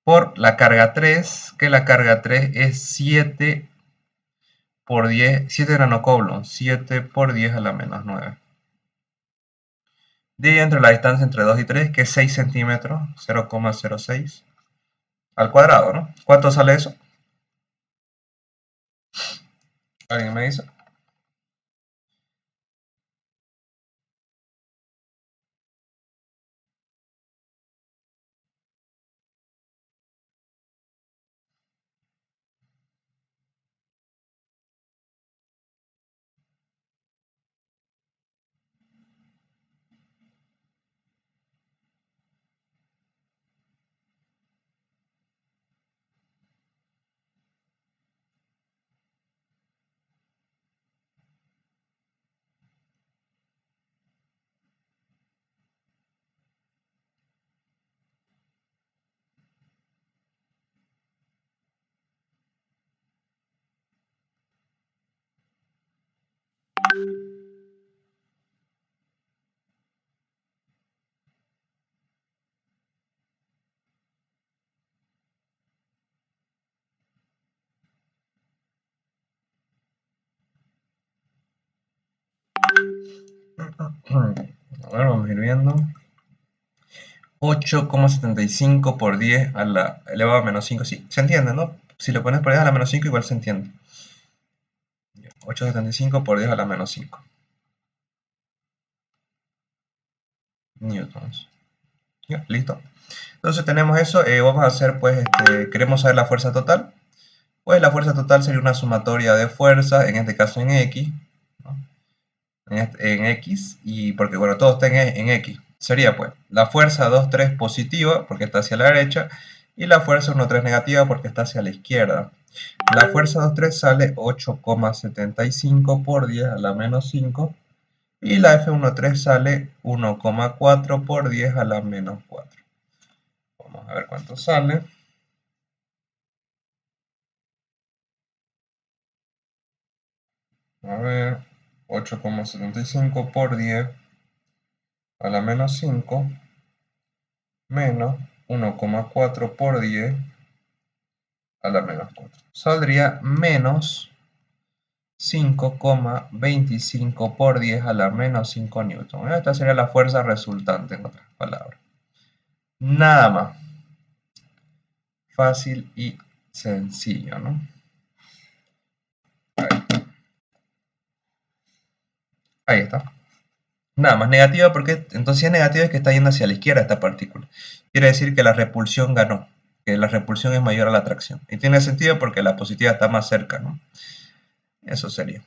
por la carga 3, que la carga 3 es 7 por 10, 7 nanocoulomb, 7 por 10 a la menos 9. Dividido entre la distancia entre 2 y 3, que es 6 centímetros, 0,06 al cuadrado, ¿no? ¿Cuánto sale eso? ¿Alguien me dice? A ver, vamos a ir viendo. 8,75 por 10 a la elevado a menos 5. Sí, se entiende, ¿no? Si lo pones por 10 a la menos 5, igual se entiende. 8,75 por 10 a la menos 5 newtons. Ya, listo. Entonces tenemos eso. Vamos a hacer, pues, queremos saber la fuerza total. Pues la fuerza total sería una sumatoria de fuerzas, en este caso en X, ¿no? En X, y porque, bueno, todo está en X. Sería, pues, la fuerza 2,3 positiva, porque está hacia la derecha, y la fuerza 1,3 negativa, porque está hacia la izquierda. La fuerza 2,3 sale 8,75 por 10 a la menos 5, y la F1,3 sale 1,4 por 10 a la menos 4. Vamos a ver cuánto sale. A ver, 8,75 por 10 a la menos 5 menos 1,4 por 10 a la menos 4. Saldría menos 5,25 por 10 a la menos 5 newton. Esta sería la fuerza resultante, en otras palabras. Nada más. Fácil y sencillo, ¿no? Ahí está. Nada más negativa porque entonces si es negativa es que está yendo hacia la izquierda esta partícula. Quiere decir que la repulsión ganó, que la repulsión es mayor a la atracción. Y tiene sentido porque la positiva está más cerca, ¿no? Eso sería.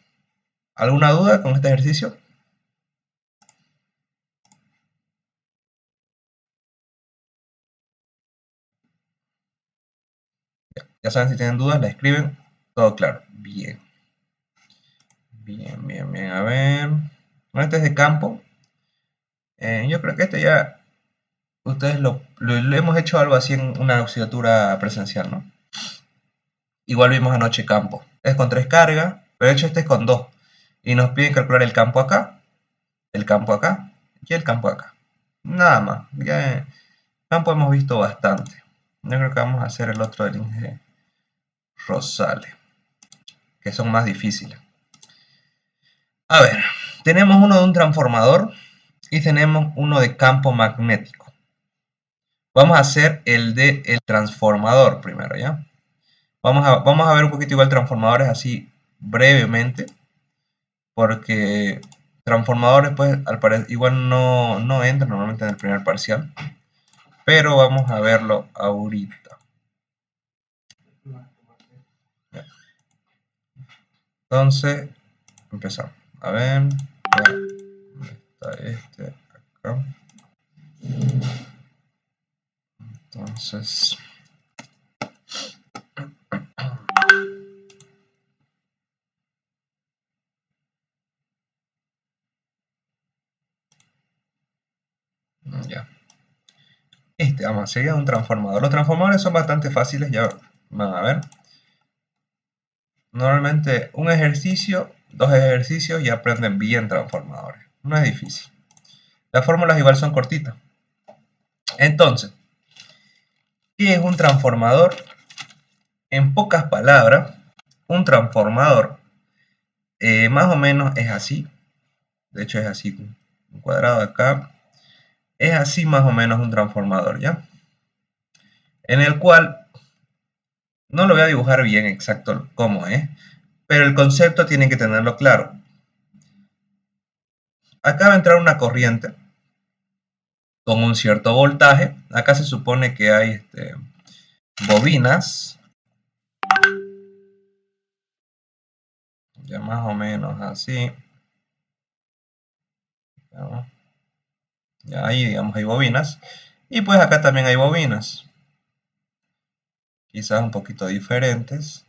¿Alguna duda con este ejercicio? Ya saben, si tienen dudas, la escriben. Todo claro. Bien. Bien. A ver. Este es de campo. Yo creo que este ya ustedes lo hemos hecho algo así en una asignatura presencial, ¿no? Igual vimos anoche campo. Es con 3 cargas, pero de hecho este es con 2. Y nos piden calcular el campo acá y el campo acá. Nada más. Ya campo hemos visto bastante. Yo creo que vamos a hacer el otro del Inge Rosales, que son más difíciles. A ver, tenemos uno de un transformador y tenemos uno de campo magnético. Vamos a hacer el de el transformador primero, ¿ya? Vamos a ver un poquito igual transformadores así brevemente, porque transformadores pues al parecer igual no entran normalmente en el primer parcial, pero vamos a verlo ahorita. Entonces, empezamos. A ver, ¿dónde está este? Acá. Entonces, ya. Vamos, sería un transformador. Los transformadores son bastante fáciles, ya van a ver. Normalmente un ejercicio, 2 ejercicios y aprenden bien transformadores. No es difícil. Las fórmulas igual son cortitas. Entonces, ¿qué es un transformador? En pocas palabras, un transformador más o menos es así. De hecho es así, un cuadrado acá. Es así más o menos un transformador, ¿ya? En el cual, no lo voy a dibujar bien exacto cómo es, pero el concepto tienen que tenerlo claro. Acá va a entrar una corriente con un cierto voltaje. Acá se supone que hay bobinas, ya más o menos así. Ya ahí, digamos, hay bobinas. Y pues acá también hay bobinas. Quizás un poquito diferentes.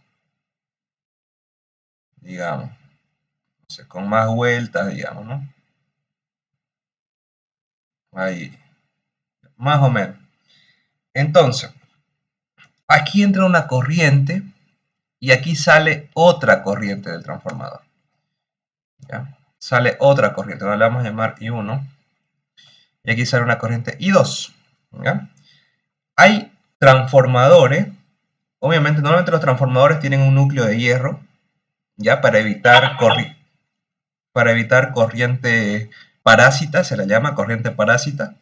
Digamos. No sé, con más vueltas, digamos, ¿no? Ahí. Más o menos. Entonces, aquí entra una corriente y aquí sale otra corriente del transformador. ¿Ya? Sale otra corriente. Ahora le vamos a llamar I1. Y aquí sale una corriente I2. ¿Ya? Hay transformadores. Obviamente, normalmente los transformadores tienen un núcleo de hierro, ya para evitar corriente parásita, se la llama corriente parásita.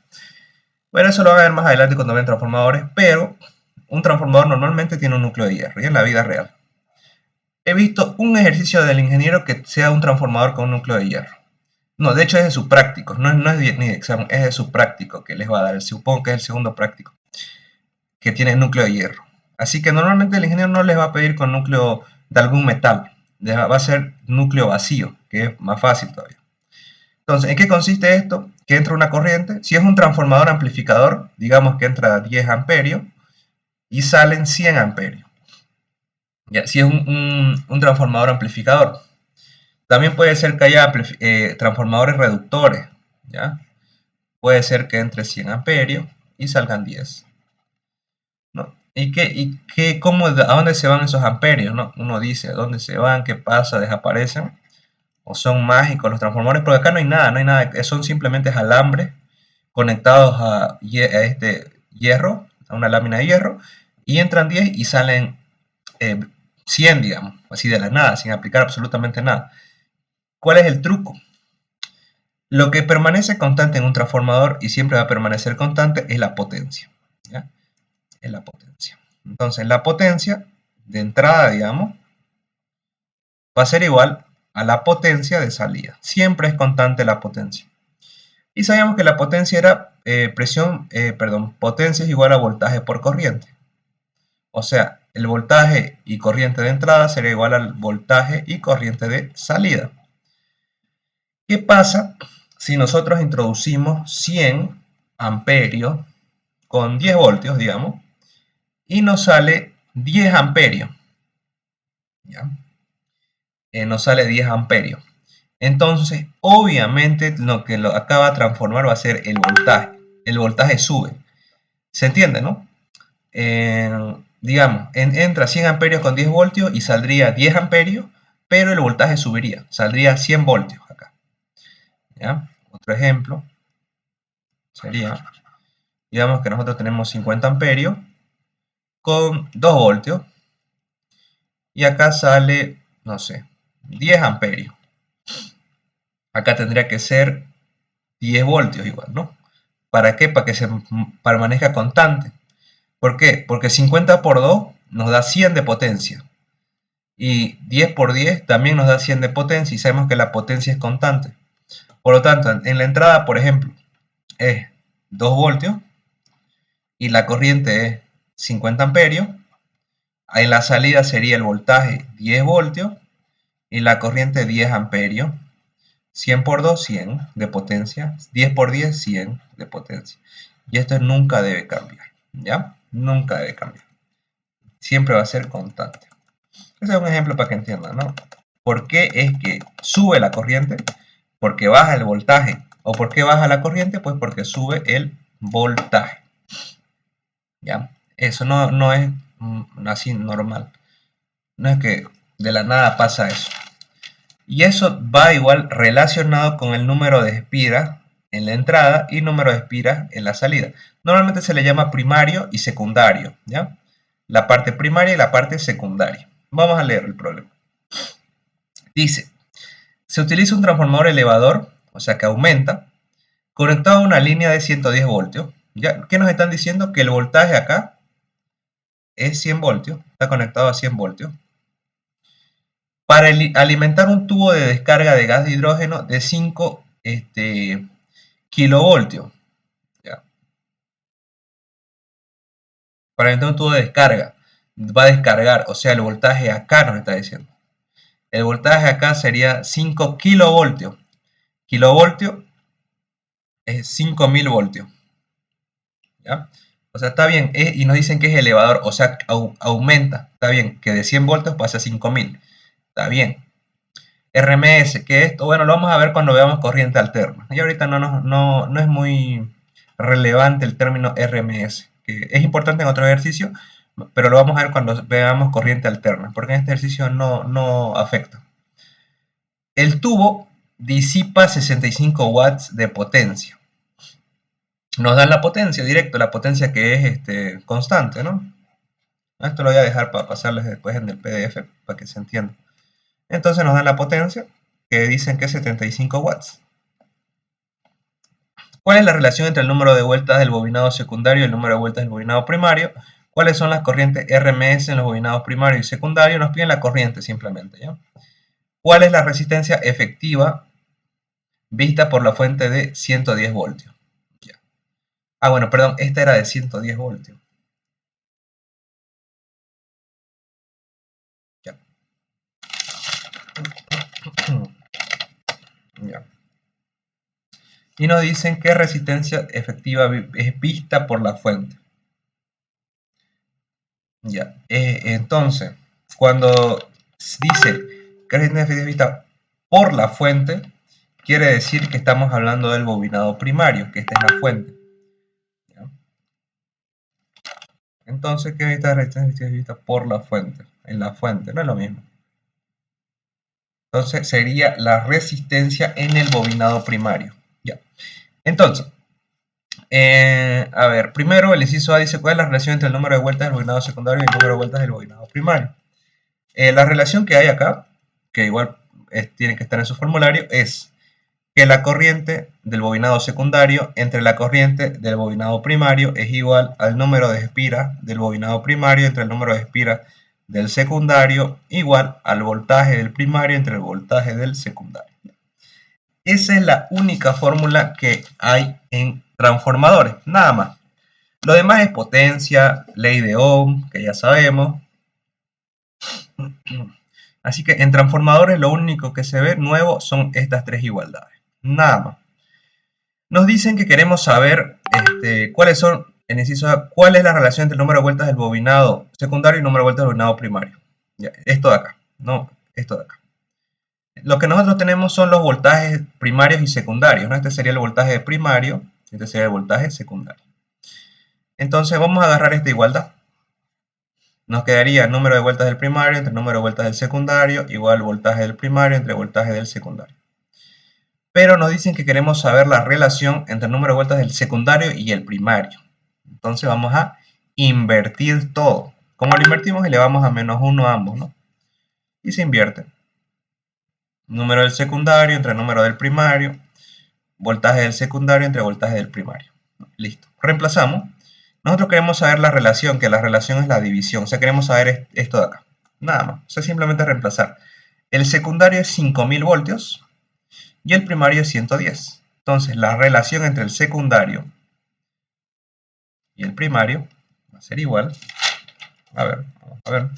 Bueno, eso lo van a ver más adelante cuando vean transformadores, pero un transformador normalmente tiene un núcleo de hierro, y en la vida real. He visto un ejercicio del ingeniero que sea un transformador con un núcleo de hierro. No, de hecho es de su práctico, no es ni de examen, es de su práctico que les va a dar, supongo que es el segundo práctico, que tiene núcleo de hierro. Así que normalmente el ingeniero no les va a pedir con núcleo de algún metal, va a ser núcleo vacío, que es más fácil todavía. Entonces, ¿en qué consiste esto? Que entra una corriente, si es un transformador amplificador, digamos que entra 10 amperios y salen 100 amperios. Ya, si es un transformador amplificador. También puede ser que haya transformadores reductores, ¿ya? Puede ser que entre 100 amperios y salgan 10. ¿No? ¿A dónde se van esos amperios? ¿No? Uno dice, ¿a dónde se van? ¿Qué pasa? ¿Desaparecen? ¿O son mágicos los transformadores? Porque acá no hay nada, son simplemente alambres conectados a este hierro, a una lámina de hierro, y entran 10 y salen 100, digamos, así de la nada, sin aplicar absolutamente nada. ¿Cuál es el truco? Lo que permanece constante en un transformador y siempre va a permanecer constante es la potencia. ¿Ya? Es la potencia. Entonces, la potencia de entrada, digamos, va a ser igual a la potencia de salida. Siempre es constante la potencia. Y sabíamos que la potencia era potencia es igual a voltaje por corriente. O sea, el voltaje y corriente de entrada sería igual al voltaje y corriente de salida. ¿Qué pasa si nosotros introducimos 100 amperios con 10 voltios, digamos, y nos sale 10 amperios? ¿Ya? nos sale 10 amperios. Entonces, obviamente, lo que lo acaba de transformar va a ser el voltaje. El voltaje sube. ¿Se entiende, no? Digamos, entra 100 amperios con 10 voltios y saldría 10 amperios, pero el voltaje subiría. Saldría 100 voltios acá. ¿Ya? Otro ejemplo sería, digamos que nosotros tenemos 50 amperios con 2 voltios. Y acá sale, no sé, 10 amperios. Acá tendría que ser 10 voltios igual, ¿no? ¿Para qué? Para que se permanezca constante. ¿Por qué? Porque 50 por 2 nos da 100 de potencia. Y 10 por 10 también nos da 100 de potencia y sabemos que la potencia es constante. Por lo tanto, en la entrada, por ejemplo, es 2 voltios y la corriente es 50 amperios. En la salida sería el voltaje 10 voltios y la corriente 10 amperios. 100 por 2, 100 de potencia. 10 por 10, 100 de potencia. Y esto nunca debe cambiar. ¿Ya? Nunca debe cambiar. Siempre va a ser constante. Ese es un ejemplo para que entiendan, ¿no? ¿Por qué es que sube la corriente? Porque baja el voltaje. ¿O por qué baja la corriente? Pues porque sube el voltaje. ¿Ya? Eso no es así normal. No es que de la nada pasa eso. Y eso va igual relacionado con el número de espiras en la entrada y número de espiras en la salida. Normalmente se le llama primario y secundario, ¿ya? La parte primaria y la parte secundaria. Vamos a leer el problema. Dice, se utiliza un transformador elevador, o sea que aumenta, conectado a una línea de 110 voltios. ¿Ya? ¿Qué nos están diciendo? Que el voltaje acá es 100 voltios, está conectado a 100 voltios. Para alimentar un tubo de descarga de gas de hidrógeno de 5 kilovoltios. ¿Ya? Para alimentar un tubo de descarga, va a descargar, o sea, el voltaje acá nos está diciendo. El voltaje acá sería 5 kilovoltios. Kilovoltio es 5000 voltios. ¿Ya? O sea, está bien, y nos dicen que es elevador, o sea, aumenta. Está bien, que de 100 voltios pasa a 5000. Está bien. RMS, ¿qué es esto? Bueno, lo vamos a ver cuando veamos corriente alterna. Y ahorita no es muy relevante el término RMS, que es importante en otro ejercicio, pero lo vamos a ver cuando veamos corriente alterna, porque en este ejercicio no afecta. El tubo disipa 65 watts de potencia. Nos dan la potencia directo, la potencia que es constante, ¿no? Esto lo voy a dejar para pasarles después en el PDF, para que se entienda. Entonces nos dan la potencia, que dicen que es 75 watts. ¿Cuál es la relación entre el número de vueltas del bobinado secundario y el número de vueltas del bobinado primario? ¿Cuáles son las corrientes RMS en los bobinados primarios y secundarios? Nos piden la corriente simplemente, ¿ya? ¿Cuál es la resistencia efectiva vista por la fuente de 110 voltios? Ya. Ah, bueno, perdón, esta era de 110 voltios. Ya. Ya. Y nos dicen qué resistencia efectiva es vista por la fuente. Ya. Entonces, cuando dice que resistencia efectiva es vista por la fuente, quiere decir que estamos hablando del bobinado primario, que esta es la fuente. ¿Ya? Entonces, ¿qué es esta resistencia efectiva vista por la fuente? En la fuente, no es lo mismo. Entonces, sería la resistencia en el bobinado primario. Ya. Entonces, a ver, primero el inciso A dice cuál es la relación entre el número de vueltas del bobinado secundario y el número de vueltas del bobinado primario. La relación que hay acá, que igual tiene que estar en su formulario, es que la corriente del bobinado secundario entre la corriente del bobinado primario es igual al número de espiras del bobinado primario entre el número de espiras del secundario igual al voltaje del primario entre el voltaje del secundario. Esa es la única fórmula que hay en transformadores, nada más. Lo demás es potencia, ley de Ohm, que ya sabemos. Así que en transformadores lo único que se ve nuevo son estas tres igualdades. Nada más. Nos dicen que queremos saber cuáles son, en inciso A, cuál es la relación entre el número de vueltas del bobinado secundario y el número de vueltas del bobinado primario. Ya, esto de acá, no, esto de acá. Lo que nosotros tenemos son los voltajes primarios y secundarios, ¿no? Este sería el voltaje primario, este sería el voltaje secundario. Entonces vamos a agarrar esta igualdad. Nos quedaría el número de vueltas del primario entre el número de vueltas del secundario igual voltaje del primario entre voltaje del secundario. Pero nos dicen que queremos saber la relación entre el número de vueltas del secundario y el primario. Entonces vamos a invertir todo. Como lo invertimos, elevamos a -1 a ambos, ¿no? Y se invierte. Número del secundario entre el número del primario, voltaje del secundario entre voltaje del primario. Listo. Reemplazamos. Nosotros queremos saber la relación, que la relación es la división. O sea, queremos saber esto de acá. Nada más. O sea, simplemente reemplazar. El secundario es 5000 voltios y el primario es 110. Entonces, la relación entre el secundario y el primario va a ser igual. A ver, vamos a ver.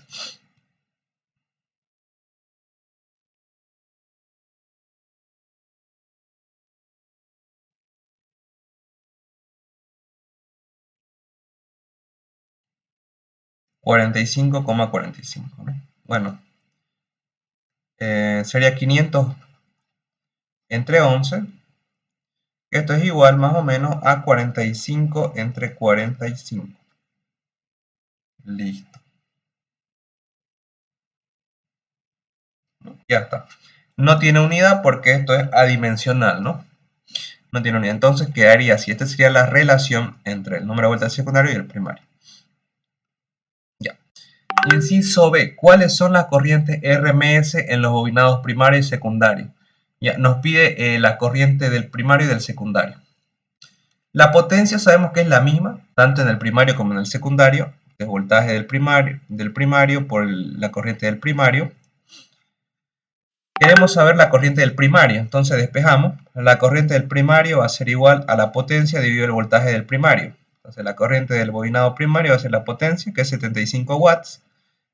$45,45, ¿no? Bueno, sería 500 entre 11. Esto es igual más o menos a 45 entre 45. Listo. Ya está. No tiene unidad porque esto es adimensional, ¿no? No tiene unidad. Entonces quedaría así. Esta sería la relación entre el número de vueltas del secundario y el primario. Ya. Inciso B. ¿Cuáles son las corrientes RMS en los bobinados primario y secundario? Ya, nos pide la corriente del primario y del secundario. La potencia sabemos que es la misma, tanto en el primario como en el secundario. El voltaje del primario por la corriente del primario. Queremos saber la corriente del primario, entonces despejamos. La corriente del primario va a ser igual a la potencia dividido el voltaje del primario. Entonces la corriente del bobinado primario va a ser la potencia, que es 75 watts,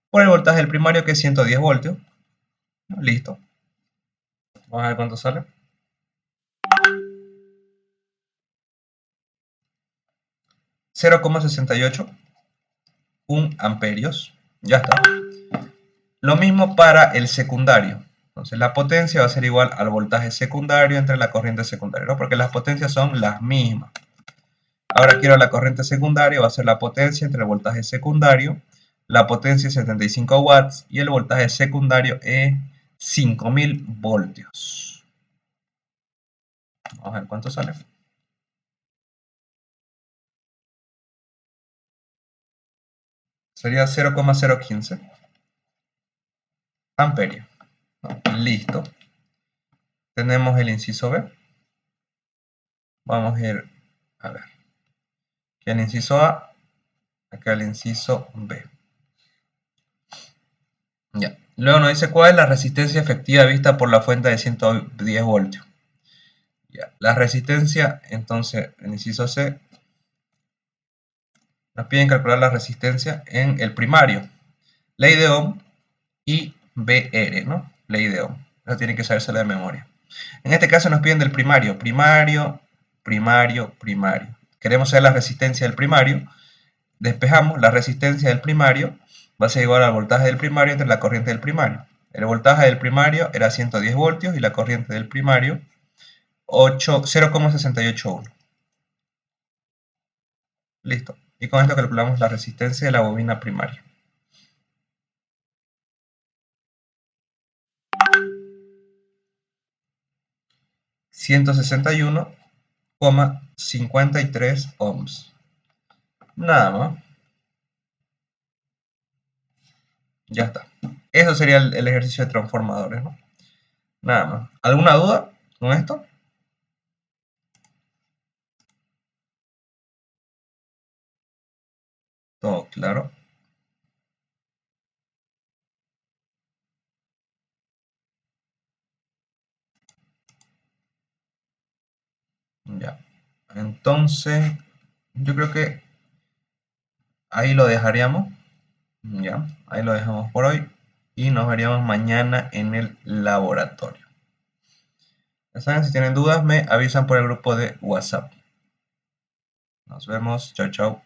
por el voltaje del primario, que es 110 voltios. Listo. Vamos a ver cuánto sale. 0,68 amperios. Ya está. Lo mismo para el secundario. Entonces la potencia va a ser igual al voltaje secundario entre la corriente secundaria, ¿no? Porque las potencias son las mismas. Ahora quiero la corriente secundaria, va a ser la potencia entre el voltaje secundario. La potencia es 75 watts y el voltaje secundario es 5000 voltios. Vamos a ver cuánto sale. Sería 0,015 amperios. Listo. Tenemos el inciso B. Vamos a ir a ver. Aquí el inciso A, acá el inciso B. Ya. Luego nos dice cuál es la resistencia efectiva vista por la fuente de 110 voltios. Ya. La resistencia, entonces, el inciso C, nos piden calcular la resistencia en el primario. Ley de Ohm y BR, ¿no? Ley de Ohm. Eso tiene que sabérsela de memoria. En este caso nos piden del primario. Primario, primario, primario. Queremos saber la resistencia del primario. Despejamos. La resistencia del primario va a ser igual al voltaje del primario entre la corriente del primario. El voltaje del primario era 110 voltios y la corriente del primario 0,681. Listo. Y con esto calculamos la resistencia de la bobina primaria. $161,53 ohms. Nada más. Ya está. Eso sería el ejercicio de transformadores, ¿no? Nada más. ¿Alguna duda con esto? Todo claro. Ya. Entonces, yo creo que ahí lo dejaríamos. Ya. Ahí lo dejamos por hoy. Y nos veríamos mañana en el laboratorio. Ya saben, si tienen dudas, me avisan por el grupo de WhatsApp. Nos vemos. Chao, chao.